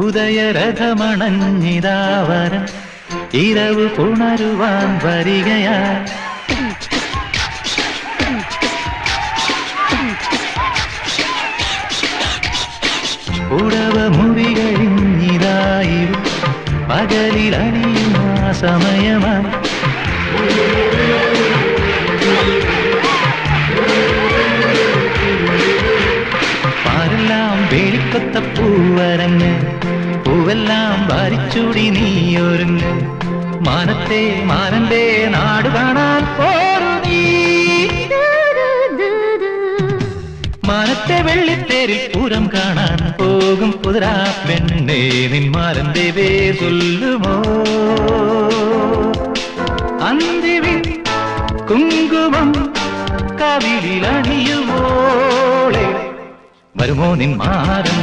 ഉദയരഥമണഞ്ഞിതാവരൻ ഇരവ് പുണരുവാൻ വരികയാ. ഉടവ മുറികളിഞ്ഞിതായിരു പകലിലണിയും ആ സമയമായി. പാരെല്ലാം വേലിക്കൊത്ത പൂവരങ്ങ്, പൂവെല്ലാം വാരിച്ചൂടി നീയൊരുങ്ങ്. മാനത്തെ മാനന്റെ നാട് കാണാൻ പോരു നീ. മാനത്തെ വെള്ളിത്തേരിൽ പൂരം കാണാൻ പോകും കുതിരാ പെണ്ണേ, നിന്മാരന്റെ പേർ ചൊല്ലുമോ? അന്തിവിൻ കുങ്കുമം കവിളിലണിയുമോളെ, വരുമോ നിന്മാരൻ?